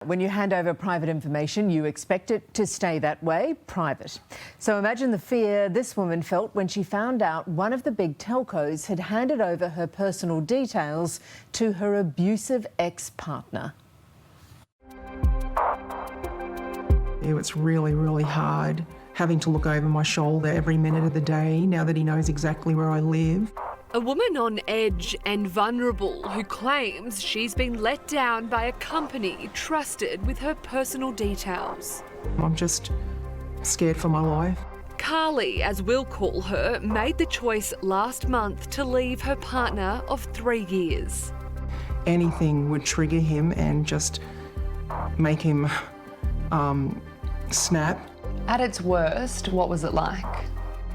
When you hand over private information, you expect it to stay that way, private. So imagine the fear this woman felt when she found out one of the big telcos had handed over her personal details to her abusive ex-partner. It's really, really hard having to look over my shoulder every minute of the day now that he knows exactly where I live. A woman on edge and vulnerable who claims she's been let down by a company trusted with her personal details. I'm just scared for my life. Carly, as we'll call her, made the choice last month to leave her partner of 3 years. Anything would trigger him and just make him snap. At its worst, what was it like?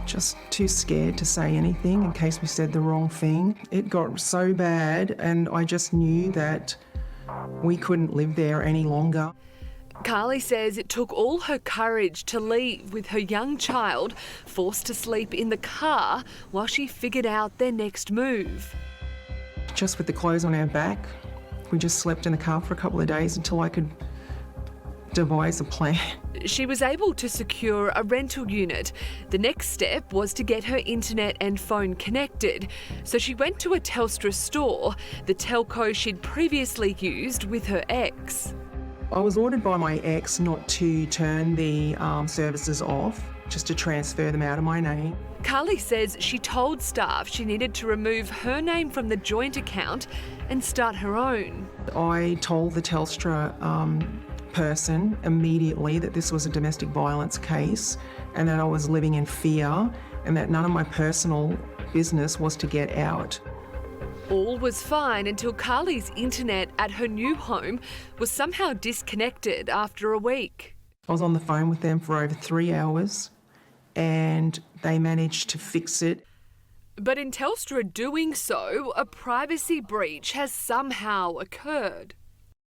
Just too scared to say anything in case we said the wrong thing. It got so bad and I just knew that we couldn't live there any longer. Carly says it took all her courage to leave with her young child, forced to sleep in the car while she figured out their next move. Just with the clothes on our back, we just slept in the car for a couple of days until I could devise a plan. She was able to secure a rental unit. The next step was to get her internet and phone connected. So she went to a Telstra store, the telco she'd previously used with her ex. I was ordered by my ex not to turn the services off, just to transfer them out of my name. Carly says she told staff she needed to remove her name from the joint account and start her own. I told the Telstra person immediately that this was a domestic violence case and that I was living in fear and that none of my personal business was to get out. All was fine until Carly's internet at her new home was somehow disconnected after a week. I was on the phone with them for over 3 hours and they managed to fix it. But in Telstra doing so, a privacy breach has somehow occurred.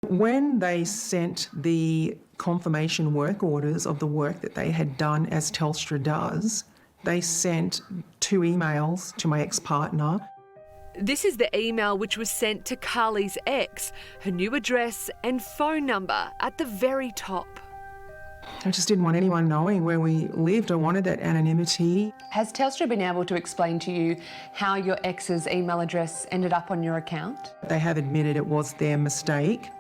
When they sent the confirmation work orders of the work that they had done as Telstra does, they sent 2 emails to my ex-partner. This is the email which was sent to Carly's ex, her new address and phone number at the very top. I just didn't want anyone knowing where we lived. I wanted that anonymity. Has Telstra been able to explain to you how your ex's email address ended up on your account? They have admitted it was their mistake.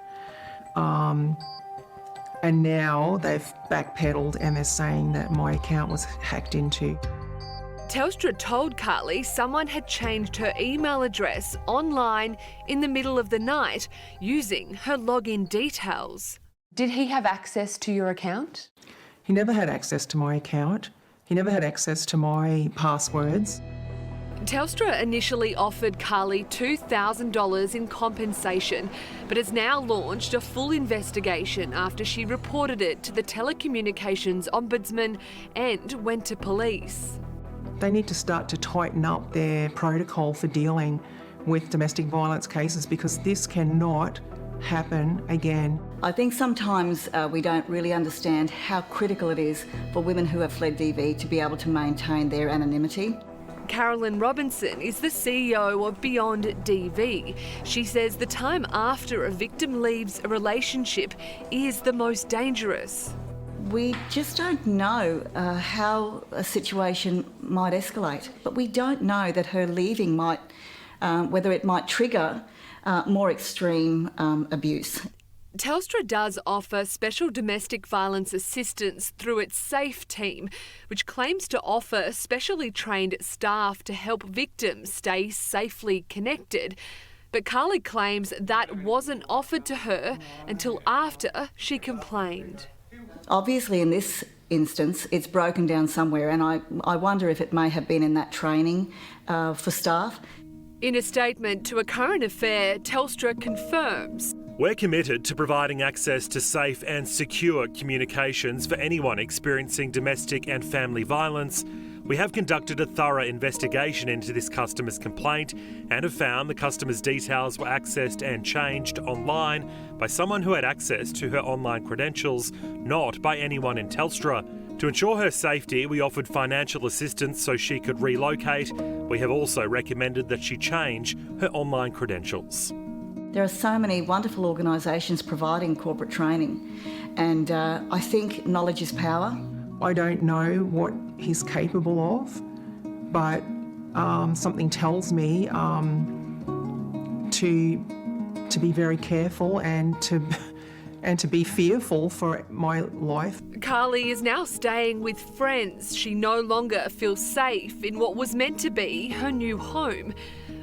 And now they've backpedaled and they're saying that my account was hacked into. Telstra told Carly someone had changed her email address online in the middle of the night using her login details. Did he have access to your account? He never had access to my account. He never had access to my passwords. Telstra initially offered Carly $2,000 in compensation, but has now launched a full investigation after she reported it to the Telecommunications Ombudsman and went to police. They need to start to tighten up their protocol for dealing with domestic violence cases because this cannot happen again. I think sometimes we don't really understand how critical it is for women who have fled DV to be able to maintain their anonymity. Carolyn Robinson is the CEO of Beyond DV. She says the time after a victim leaves a relationship is the most dangerous. We just don't know how a situation might escalate, but we don't know that her leaving might, whether it might trigger more extreme abuse. Telstra does offer special domestic violence assistance through its SAFE team, which claims to offer specially trained staff to help victims stay safely connected. But Carly claims that wasn't offered to her until after she complained. Obviously, in this instance, it's broken down somewhere, and I wonder if it may have been in that training for staff. In a statement to A Current Affair, Telstra confirms. We're committed to providing access to safe and secure communications for anyone experiencing domestic and family violence. We have conducted a thorough investigation into this customer's complaint and have found the customer's details were accessed and changed online by someone who had access to her online credentials, not by anyone in Telstra. To ensure her safety, we offered financial assistance so she could relocate. We have also recommended that she change her online credentials. There are so many wonderful organisations providing corporate training, and I think knowledge is power. I don't know what he's capable of, but something tells me to be very careful and to be fearful for my life. Carly is now staying with friends. She no longer feels safe in what was meant to be her new home.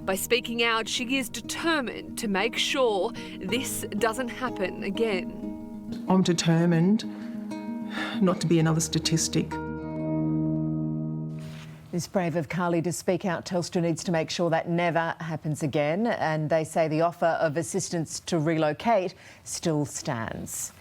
By speaking out, she is determined to make sure this doesn't happen again. I'm determined not to be another statistic. It's brave of Carly to speak out. Telstra needs to make sure that never happens again, and they say the offer of assistance to relocate still stands.